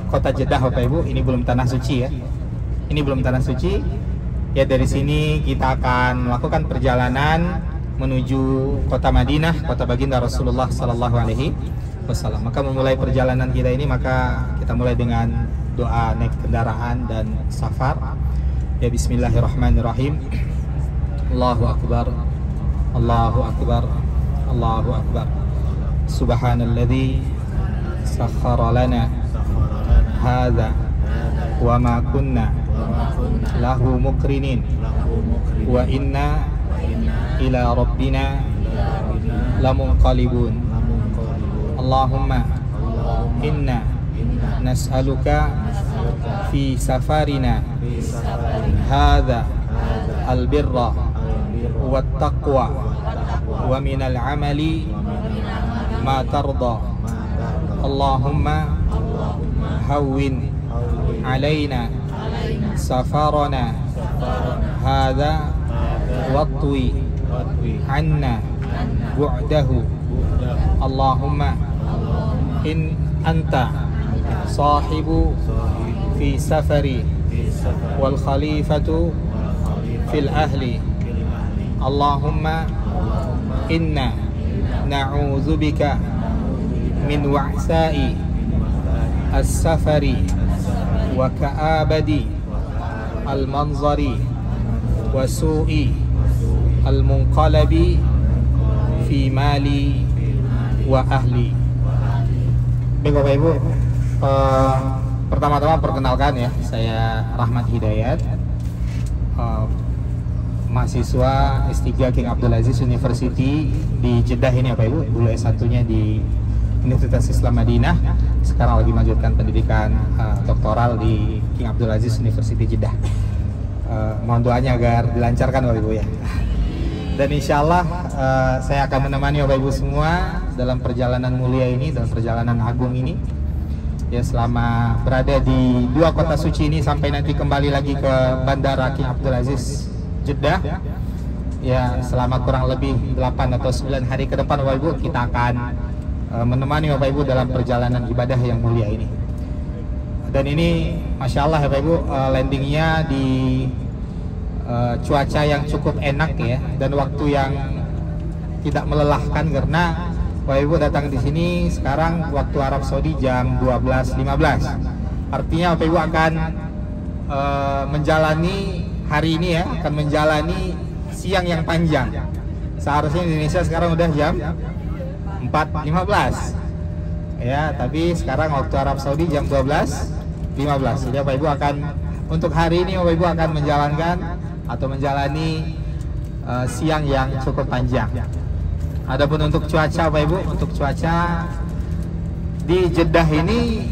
kota Jeddah Bapak Ibu. Ini belum tanah suci ya. Ini belum tanah suci. Ya, dari sini kita akan melakukan perjalanan menuju kota Madinah, kota baginda Rasulullah Sallallahu Alaihi Wasallam. Maka memulai perjalanan kita ini, maka kita mulai dengan doa naik kendaraan dan safar. Ya, Bismillahirrahmanirrahim. Allahu Akbar, Allahu Akbar, Allahu Akbar. Subhanalladzi sakhkhara lana hadza wa ma kunna lahu muqrinin wa inna ila rabbina lamunqalibun. Allahumma inna nas'aluka fi safarina hadza albirra wat taqwa wa minal amali ma tarda. Allahumma hawwin alaina safarana hadza watwi anna bu'dahu. Allahumma in anta sahibu fi safari wal khalifatu fil ahli. Allahumma inna na'udzubika min wa'sa'i as-safari wa ka'abadi al-manzari wa su'i al-munqalabi fi mali wa ahli. Baik Bapak Ibu, pertama-tama perkenalkan ya, saya Rahmat Hidayat, mahasiswa S3 King Abdul Aziz University di Jeddah ini Bapak Ibu. Dulu S1-nya di Universitas Islam Madinah, sekarang lagi melanjutkan pendidikan doktoral di King Abdul Aziz University Jeddah. Mohon doanya agar dilancarkan Bapak Ibu ya. Dan insya Allah saya akan menemani Bapak Ibu semua dalam perjalanan mulia ini, dalam perjalanan agung ini ya, selama berada di dua kota suci ini sampai nanti kembali lagi ke Bandara King Abdul Aziz Jeddah ya, selama kurang lebih 8 atau 9 hari ke depan Bapak Ibu, kita akan menemani Bapak Ibu dalam perjalanan ibadah yang mulia ini. Dan ini Masya Allah Bapak Ibu, landingnya di cuaca yang cukup enak ya, dan waktu yang tidak melelahkan, karena Bapak Ibu datang di sini sekarang waktu Arab Saudi jam 12.15. Artinya Bapak Ibu akan menjalani hari ini ya, akan menjalani siang yang panjang. Seharusnya di Indonesia sekarang udah jam 4.15 ya, tapi sekarang waktu Arab Saudi jam 12.15. Jadi Bapak Ibu akan, untuk hari ini Bapak Ibu akan menjalankan atau menjalani siang yang cukup panjang. Adapun untuk cuaca Bapak Ibu, untuk cuaca di Jeddah ini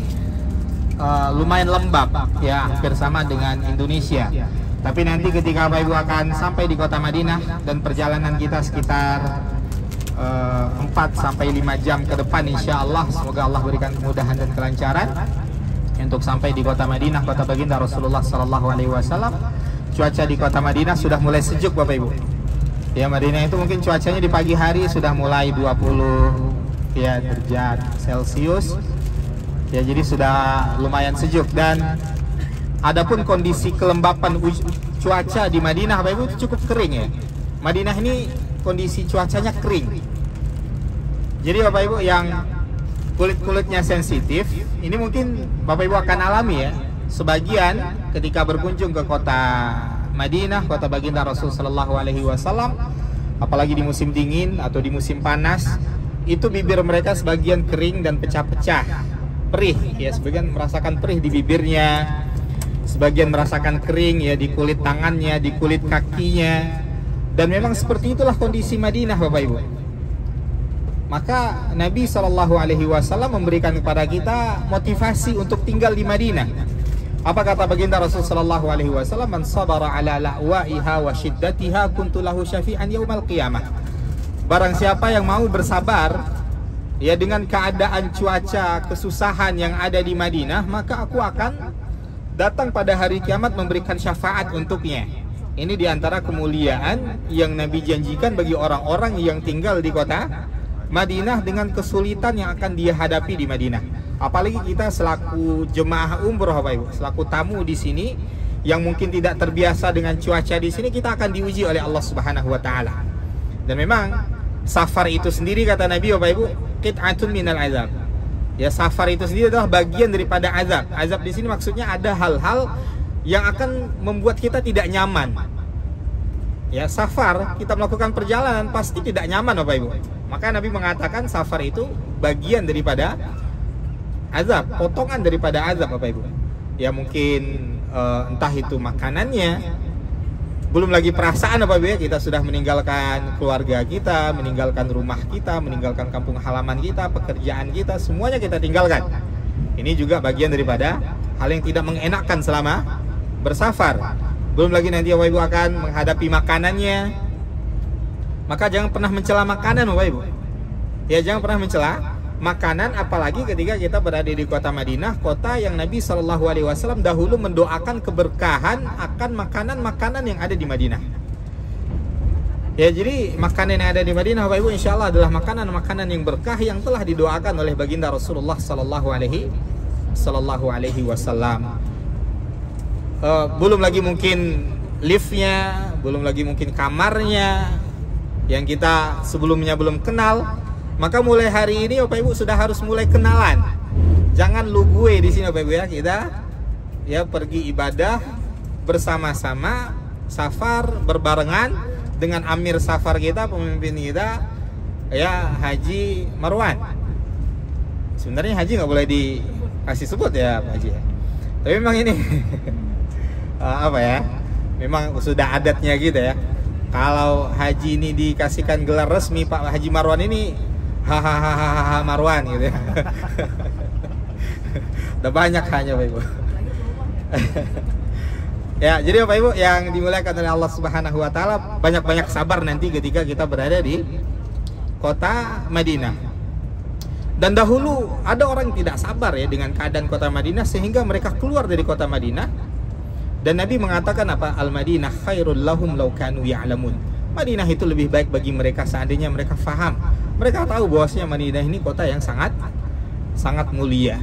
lumayan lembab ya, hampir sama dengan Indonesia. Tapi nanti ketika Bapak Ibu akan sampai di kota Madinah dan perjalanan kita sekitar 4 sampai 5 jam ke depan insya Allah, semoga Allah berikan kemudahan dan kelancaran untuk sampai di kota Madinah, kota baginda Rasulullah Sallallahu Alaihi Wasallam. Cuaca di kota Madinah sudah mulai sejuk Bapak Ibu ya. Madinah itu mungkin cuacanya di pagi hari sudah mulai 20 ya derajat Celcius ya, jadi sudah lumayan sejuk. Dan adapun kondisi kelembapan cuaca di Madinah Bapak Ibu itu cukup kering ya. Madinah ini kondisi cuacanya kering. Jadi Bapak Ibu yang kulit-kulitnya sensitif, ini mungkin Bapak Ibu akan alami ya. Sebagian ketika berkunjung ke kota Madinah, kota baginda Rasul Sallallahu Alaihi Wasallam, apalagi di musim dingin atau di musim panas, itu bibir mereka sebagian kering dan pecah-pecah, perih ya, sebagian merasakan perih di bibirnya, sebagian merasakan kering ya di kulit tangannya, di kulit kakinya. Dan memang seperti itulah kondisi Madinah Bapak Ibu. Maka Nabi Shallallahu Alaihi Wasallam memberikan kepada kita motivasi untuk tinggal di Madinah. Apa kata baginda Rasul Shallallahu Alaihi Wasallam? Man sabara ala la'waiha wa shiddatiha kuntu lahu syafi'an yaumal qiyamah. Barang siapa yang mau bersabar ya dengan keadaan cuaca kesusahan yang ada di Madinah, maka aku akan datang pada hari kiamat memberikan syafaat untuknya. Ini diantara kemuliaan yang Nabi janjikan bagi orang-orang yang tinggal di kota Madinah dengan kesulitan yang akan dia hadapi di Madinah. Apalagi kita selaku jemaah umroh Bapak Ibu, selaku tamu di sini yang mungkin tidak terbiasa dengan cuaca di sini, kita akan diuji oleh Allah Subhanahu wa taala. Dan memang safar itu sendiri kata Nabi Bapak Ibu, qit'atun minal azab. Ya, safar itu sendiri adalah bagian daripada azab. Azab di sini maksudnya ada hal-hal yang akan membuat kita tidak nyaman. Ya, safar, kita melakukan perjalanan pasti tidak nyaman Bapak Ibu. Maka Nabi mengatakan safar itu bagian daripada azab, potongan daripada azab Bapak Ibu. Ya mungkin entah itu makanannya, belum lagi perasaan Bapak Ibu ya, kita sudah meninggalkan keluarga kita, meninggalkan rumah kita, meninggalkan kampung halaman kita, pekerjaan kita, semuanya kita tinggalkan. Ini juga bagian daripada hal yang tidak mengenakkan selama bersafar. Belum lagi nanti Bapak Ibu akan menghadapi makanannya. Maka jangan pernah mencela makanan Bapak Ibu. Ya, jangan pernah mencela makanan, apalagi ketika kita berada di kota Madinah, kota yang Nabi SAW dahulu mendoakan keberkahan akan makanan-makanan yang ada di Madinah. Ya, jadi makanan yang ada di Madinah Bapak Ibu insya Allah adalah makanan-makanan yang berkah yang telah didoakan oleh baginda Rasulullah Sallallahu Alaihi Wasallam. Belum lagi mungkin liftnya, belum lagi mungkin kamarnya yang kita sebelumnya belum kenal. Maka mulai hari ini Bapak Ibu sudah harus mulai kenalan. Jangan lu gue di sini Bapak Ibu ya. Kita ya pergi ibadah bersama-sama, safar berbarengan dengan amir safar kita, pemimpin kita ya Haji Marwan. Sebenarnya Haji nggak boleh dikasih sebut ya Pak Haji. Tapi memang ini apa ya? Memang sudah adatnya gitu ya. Kalau Haji ini dikasihkan gelar resmi, Pak Haji Marwan ini hahaha Marwan gitu ya. Udah banyak hanya Bapak Ibu. Ya, jadi Bapak Ibu yang dimuliakan oleh Allah Subhanahu wa taala, banyak-banyak sabar nanti ketika kita berada di kota Madinah. Dan dahulu ada orang yang tidak sabar ya dengan keadaan kota Madinah sehingga mereka keluar dari kota Madinah. Dan Nabi mengatakan apa? Al-Madinah khairul lahum law kanu ya'lamun. Madinah itu lebih baik bagi mereka seandainya mereka faham. Mereka tahu bahwasanya Madinah ini kota yang sangat mulia.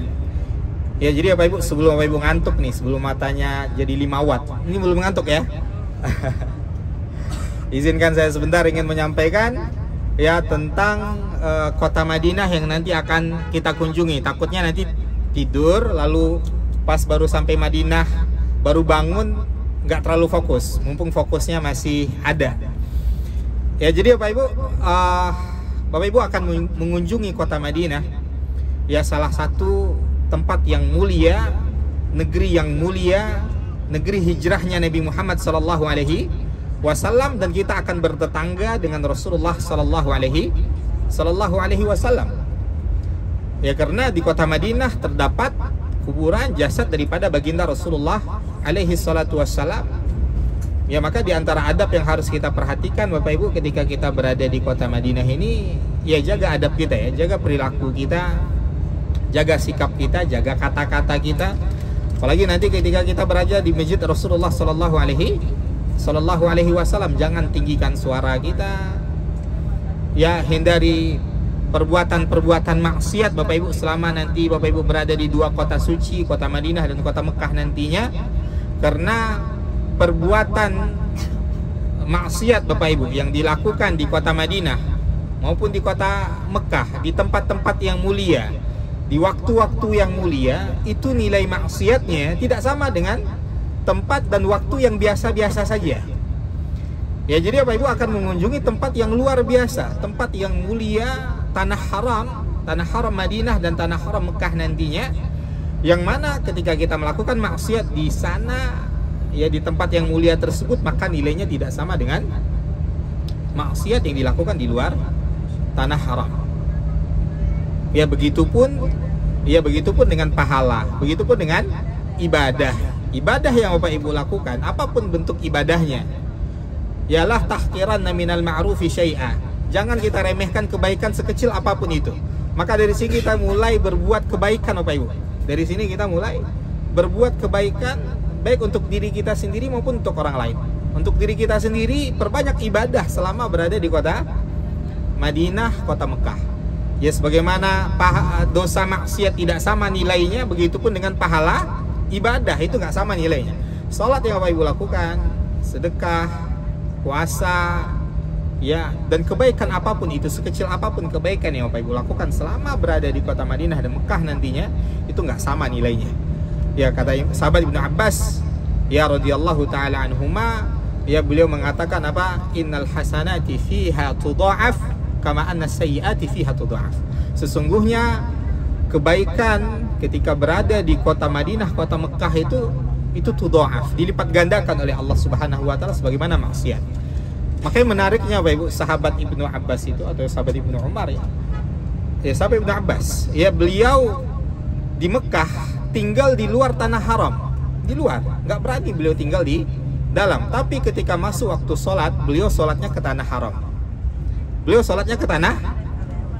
Ya, jadi Bapak Ibu sebelum Bapak Ibu ngantuk nih, sebelum matanya jadi 5 watt. Ini belum ngantuk ya. Izinkan saya sebentar ingin menyampaikan ya tentang kota Madinah yang nanti akan kita kunjungi. Takutnya nanti tidur lalu pas baru sampai Madinah baru bangun nggak terlalu fokus, mumpung fokusnya masih ada. Ya, jadi Bapak Ibu akan mengunjungi kota Madinah. Ya, salah satu tempat yang mulia, negeri yang mulia, negeri hijrahnya Nabi Muhammad sallallahu alaihi wasallam, dan kita akan bertetangga dengan Rasulullah sallallahu alaihi wasallam. Ya, karena di kota Madinah terdapat kuburan jasad daripada baginda Rasulullah alaihi salatu wassalam. Ya, maka di antara adab yang harus kita perhatikan Bapak Ibu ketika kita berada di kota Madinah ini, ya jaga adab kita ya, jaga perilaku kita, jaga sikap kita, jaga kata-kata kita. Apalagi nanti ketika kita berada di masjid Rasulullah sallallahu alaihi wasallam, jangan tinggikan suara kita. Ya, hindari perbuatan-perbuatan maksiat Bapak Ibu selama nanti Bapak Ibu berada di dua kota suci, kota Madinah dan kota Mekah nantinya. Karena perbuatan maksiat Bapak Ibu yang dilakukan di kota Madinah maupun di kota Mekah, di tempat-tempat yang mulia, di waktu-waktu yang mulia, itu nilai maksiatnya tidak sama dengan tempat dan waktu yang biasa-biasa saja. Ya, jadi Bapak Ibu akan mengunjungi tempat yang luar biasa, tempat yang mulia, tanah haram Madinah dan tanah haram Mekah nantinya, yang mana ketika kita melakukan maksiat di sana, ya di tempat yang mulia tersebut, maka nilainya tidak sama dengan maksiat yang dilakukan di luar tanah haram. Ya, begitupun dengan pahala, begitupun dengan ibadah yang Bapak Ibu lakukan, apapun bentuk ibadahnya, yalah tahqiranna minal ma'rufi syai'a. Jangan kita remehkan kebaikan sekecil apapun itu. Maka dari sini kita mulai berbuat kebaikan Bapak Ibu. Dari sini kita mulai berbuat kebaikan, baik untuk diri kita sendiri maupun untuk orang lain. Untuk diri kita sendiri, perbanyak ibadah selama berada di kota Madinah, kota Mekah. Ya sebagaimana dosa maksiat tidak sama nilainya, begitupun dengan pahala ibadah itu nggak sama nilainya. Sholat yang Bapak Ibu lakukan, sedekah, puasa, ya, dan kebaikan apapun itu, sekecil apapun kebaikan yang Bapak Ibu lakukan selama berada di kota Madinah dan Mekah nantinya, itu nggak sama nilainya. Ya, kata sahabat Ibnu Abbas, ya radhiyallahu taala anhuma, ya beliau mengatakan apa? Innal hasanati fiha tudha'af kama anna sayyiati fiha tudha'af. Sesungguhnya kebaikan ketika berada di kota Madinah, kota Mekah itu tudha'af, dilipat gandakan oleh Allah Subhanahu wa taala sebagaimana maksiat. Makanya menariknya Bapak Ibu, sahabat Ibnu Abbas itu atau sahabat Ibnu Umar ya sahabat Ibnu Abbas, ya beliau di Mekah tinggal di luar tanah haram, di luar, nggak berani beliau tinggal di dalam. Tapi ketika masuk waktu sholat, beliau sholatnya ke tanah haram. Beliau sholatnya ke tanah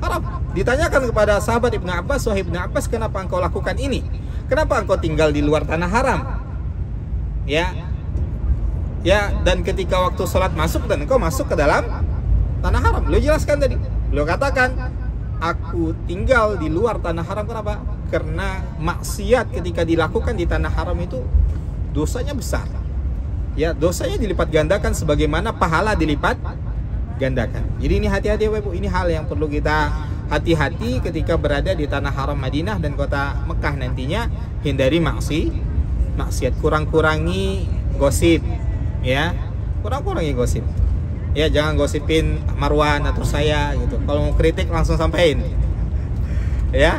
haram. Ditanyakan kepada sahabat Ibnu Abbas, wahai Ibnu Abbas, kenapa engkau lakukan ini? Kenapa engkau tinggal di luar tanah haram? Ya, dan ketika waktu sholat masuk dan engkau masuk ke dalam tanah haram. Beliau jelaskan tadi. Beliau katakan, aku tinggal di luar tanah haram. Kenapa? Karena maksiat ketika dilakukan di tanah haram itu dosanya besar. Ya, dosanya dilipat gandakan sebagaimana pahala dilipat gandakan. Jadi ini hati-hati Bapak Ibu. Ini hal yang perlu kita hati-hati ketika berada di tanah haram Madinah dan kota Mekah nantinya. Hindari maksiat, kurang-kurangi gosip. Ya, kurang-kurangi gosip. Ya, jangan gosipin Marwan atau saya gitu. Kalau mau kritik langsung sampein. Ya,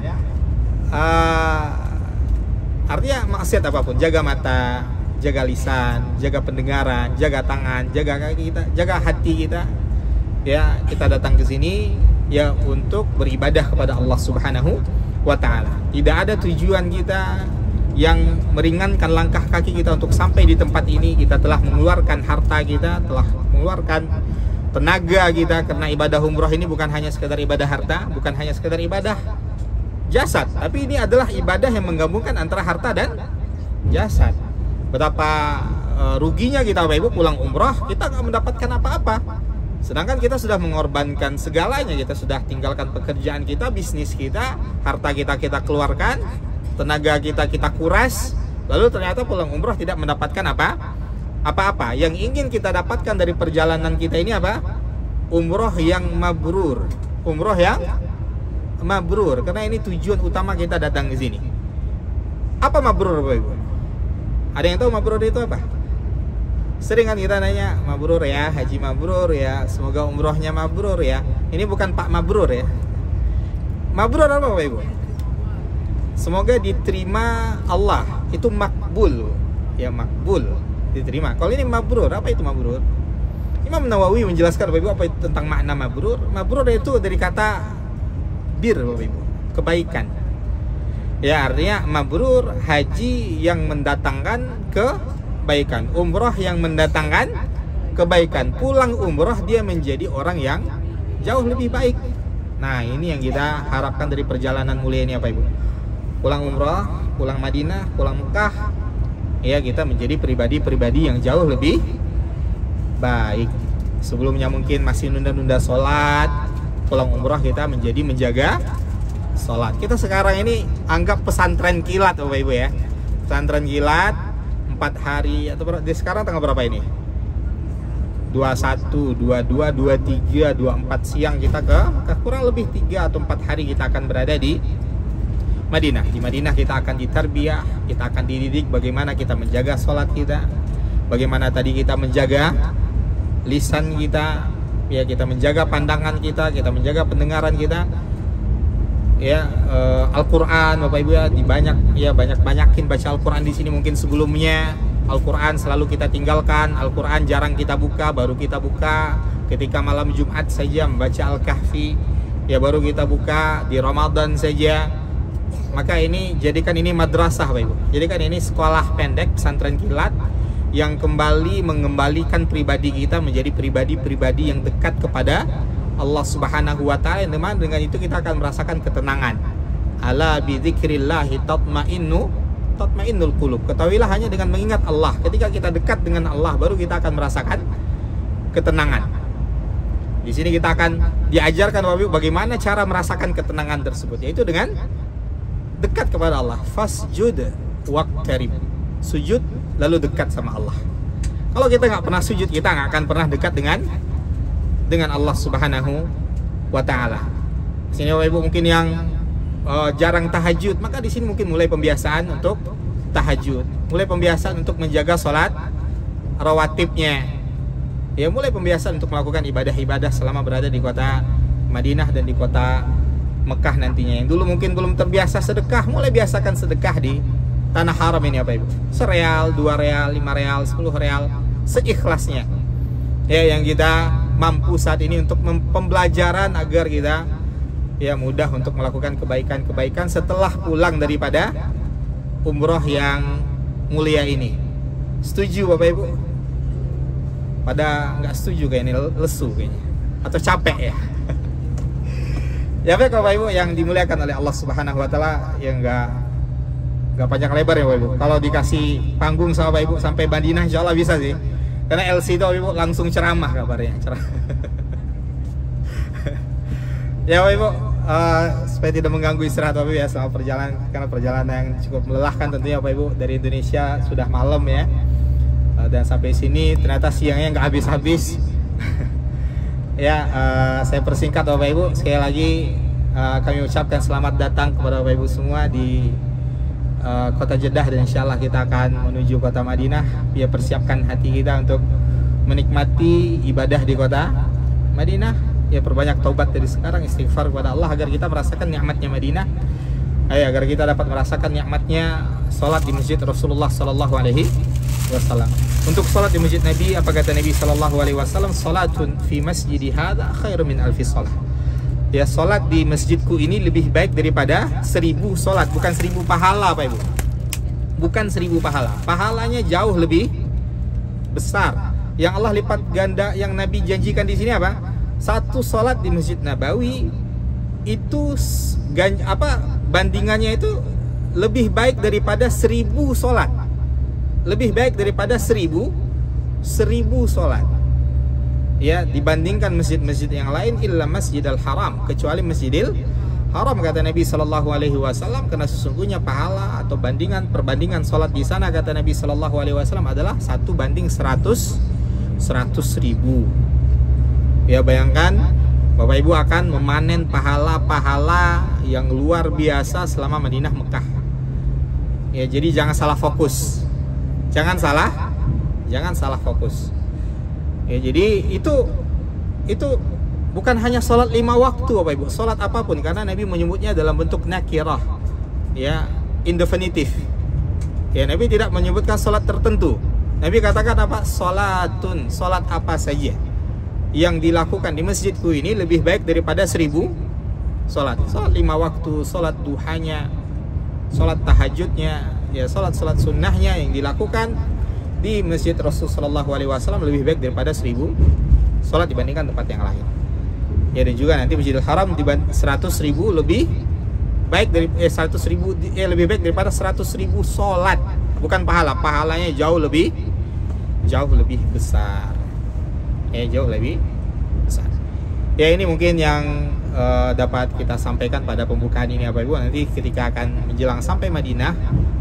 artinya maksiat apapun, jaga mata, jaga lisan, jaga pendengaran, jaga tangan, jaga kaki kita, jaga hati kita. Ya, kita datang ke sini ya untuk beribadah kepada Allah Subhanahu wa taala. Tidak ada tujuan kita yang meringankan langkah kaki kita untuk sampai di tempat ini. Kita telah mengeluarkan harta kita, telah mengeluarkan tenaga kita, karena ibadah umroh ini bukan hanya sekedar ibadah harta, bukan hanya sekedar ibadah jasad, tapi ini adalah ibadah yang menggabungkan antara harta dan jasad. Betapa ruginya kita Bapak Ibu pulang umroh, kita nggak mendapatkan apa-apa. Sedangkan kita sudah mengorbankan segalanya, kita sudah tinggalkan pekerjaan kita, bisnis kita, harta kita keluarkan, tenaga kita kuras, lalu ternyata pulang umroh tidak mendapatkan apa-apa. Yang ingin kita dapatkan dari perjalanan kita ini apa? Umroh yang mabrur. Umroh yang mabrur, karena ini tujuan utama kita datang ke sini. Apa mabrur Bapak Ibu? Ada yang tahu mabrur itu apa? Sering kan kita nanya, mabrur ya, haji mabrur ya, semoga umrohnya mabrur ya. Ini bukan Pak Mabrur ya. Mabrur apa Bapak Ibu? Semoga diterima Allah, itu makbul. Ya, makbul, diterima. Kalau ini mabrur, apa itu mabrur? Imam Nawawi menjelaskan Bapak Ibu apa itu tentang makna mabrur. Mabrur itu dari kata bir Bapak Ibu, kebaikan. Ya, artinya mabrur, haji yang mendatangkan kebaikan, umroh yang mendatangkan kebaikan. Pulang umroh dia menjadi orang yang jauh lebih baik. Nah, ini yang kita harapkan dari perjalanan mulia ini Bapak Ibu. Pulang umroh, pulang Madinah, pulang Mekah, ya kita menjadi pribadi-pribadi yang jauh lebih baik. Sebelumnya mungkin masih nunda-nunda sholat, pulang umroh kita menjaga sholat. Kita sekarang ini anggap pesantren kilat Bapak Ibu ya. Pesantren kilat 4 hari atau sekarang tanggal berapa ini? 21, 22, 23, 24 siang kita ke kurang lebih 3 atau 4 hari kita akan berada di Madinah. Di Madinah kita akan ditarbiyah, kita akan dididik bagaimana kita menjaga sholat kita, bagaimana tadi kita menjaga lisan kita, ya kita menjaga pandangan kita menjaga pendengaran kita. Ya, Al-Quran Bapak Ibu ya, banyakin baca Al-Quran di sini. Mungkin sebelumnya Al-Quran selalu kita tinggalkan, Al-Quran jarang kita buka, baru kita buka ketika malam Jumat saja membaca Al-Kahfi, ya baru kita buka di Ramadan saja. Maka ini jadikan ini madrasah Bapak Ibu. Jadikan ini sekolah pendek pesantren kilat yang kembali mengembalikan pribadi kita menjadi pribadi-pribadi yang dekat kepada Allah Subhanahu wa taala. Dengan itu kita akan merasakan ketenangan. Ala bi dzikrillahi tatmainnul qulub. Ketahuilah hanya dengan mengingat Allah, ketika kita dekat dengan Allah baru kita akan merasakan ketenangan. Di sini kita akan diajarkan Bapak Ibu bagaimana cara merasakan ketenangan tersebut, yaitu dengan dekat kepada Allah. Fasjud waqtarib. Sujud lalu dekat sama Allah. Kalau kita nggak pernah sujud, kita nggak akan pernah dekat dengan Allah Subhanahu wa Ta'ala. Di sini Bapak Ibu mungkin yang jarang tahajud, maka di sini mungkin mulai pembiasaan untuk tahajud, mulai pembiasaan untuk menjaga sholat rawatibnya, ya mulai pembiasaan untuk melakukan ibadah-ibadah selama berada di kota Madinah dan di kota Mekah nantinya. Yang dulu mungkin belum terbiasa sedekah, mulai biasakan sedekah di tanah haram ini Bapak Ibu. 1 real, 2 real, 5 real, 10 real, seikhlasnya. Ya, yang kita mampu saat ini untuk pembelajaran agar kita ya mudah untuk melakukan kebaikan-kebaikan setelah pulang daripada umroh yang mulia ini. Setuju Bapak Ibu? Pada nggak setuju kayak ini, lesu kayaknya, atau capek ya. Ya baik Bapak Ibu yang dimuliakan oleh Allah Subhanahu wa Ta'ala, yang nggak panjang lebar ya Bapak Ibu. Kalau dikasih panggung sama Bapak Ibu sampai Madinah insya Allah bisa sih. Karena LC itu Bapak Ibu langsung ceramah kabarnya. Ya Bapak Ibu, supaya tidak mengganggu istirahat Bapak Ibu ya sama perjalanan, karena perjalanan yang cukup melelahkan tentunya Bapak Ibu. Dari Indonesia sudah malam ya, dan sampai sini ternyata siangnya nggak habis-habis. Ya, saya persingkat Bapak Ibu. Sekali lagi kami ucapkan selamat datang kepada Bapak Ibu semua di kota Jeddah, dan insya Allah kita akan menuju kota Madinah. Ya, persiapkan hati kita untuk menikmati ibadah di kota Madinah. Ya, perbanyak taubat dari sekarang, istighfar kepada Allah agar kita merasakan nikmatnya Madinah. Agar kita dapat merasakan nikmatnya sholat di masjid Rasulullah Sallallahu Alaihi Wasallam. Untuk sholat di masjid Nabi, apa kata Nabi Sallallahu Alaihi Wasallam? Sholatun fi masjidi hadza khairu min alfi sholat. Ya, sholat di masjidku ini lebih baik daripada 1000 sholat. Bukan 1000 pahala Pak Ibu, bukan 1000 pahala. Pahalanya jauh lebih besar. Yang Allah lipat ganda, yang Nabi janjikan di sini apa? Satu sholat di Masjid Nabawi itu bandingannya itu lebih baik daripada 1000 sholat. Lebih baik daripada 1000 sholat. Ya, dibandingkan masjid-masjid yang lain, illa Masjidil Haram, kecuali Masjidil Haram kata Nabi Sallallahu Alaihi Wasallam, karena sesungguhnya pahala atau perbandingan sholat di sana kata Nabi Sallallahu Alaihi Wasallam adalah 1:100.000. Ya, bayangkan Bapak Ibu akan memanen pahala-pahala yang luar biasa selama Madinah Mekah. Ya, jadi jangan salah fokus. Jangan salah fokus. Ya, jadi itu bukan hanya sholat 5 waktu Bapak Ibu, sholat apapun, karena Nabi menyebutnya dalam bentuk nakirah, ya, indefinitif. Ya, Nabi tidak menyebutkan sholat tertentu. Nabi katakan apa? Sholatun, sholat apa saja yang dilakukan di masjidku ini lebih baik daripada 1000 sholat. Sholat 5 waktu, sholat duhanya, sholat tahajudnya, ya, sholat sunnahnya yang dilakukan di masjid Rasulullah SAW lebih baik daripada 1000 sholat dibandingkan tempat yang lain. Ya, dan juga nanti Masjidil Haram 100.000 lebih baik dari 100.000 lebih baik daripada 100.000 sholat. Bukan pahalanya jauh lebih besar. Jauh lebih besar. Ya, ini mungkin yang dapat kita sampaikan pada pembukaan ini Bapak Ibu. Nanti ketika akan menjelang sampai Madinah,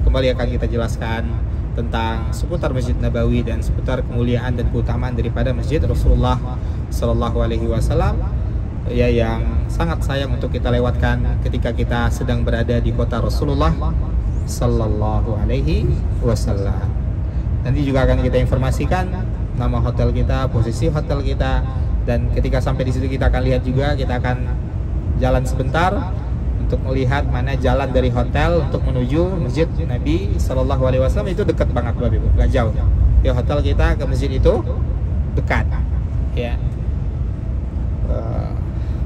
kembali akan kita jelaskan tentang seputar Masjid Nabawi dan seputar kemuliaan dan keutamaan daripada Masjid Rasulullah Sallallahu Alaihi Wasallam, ya, yang sangat sayang untuk kita lewatkan ketika kita sedang berada di kota Rasulullah Sallallahu Alaihi Wasallam. Nanti juga akan kita informasikan nama hotel kita, posisi hotel kita, dan ketika sampai di situ kita akan lihat juga, kita akan jalan sebentar untuk melihat mana jalan dari hotel untuk menuju Masjid Nabi Sallallahu Alaihi Wasallam. Itu dekat banget Bapak Ibu, gak jauh. Ya, hotel kita ke masjid itu dekat. Ya.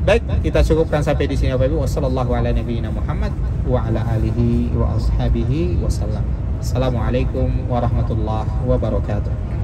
Baik, kita cukupkan sampai di sini Bapak Ibu. Wassallallahu ala nabiyyina Muhammad wa ala alihi wa ashabihi wasallam. Assalamualaikum warahmatullahi wabarakatuh.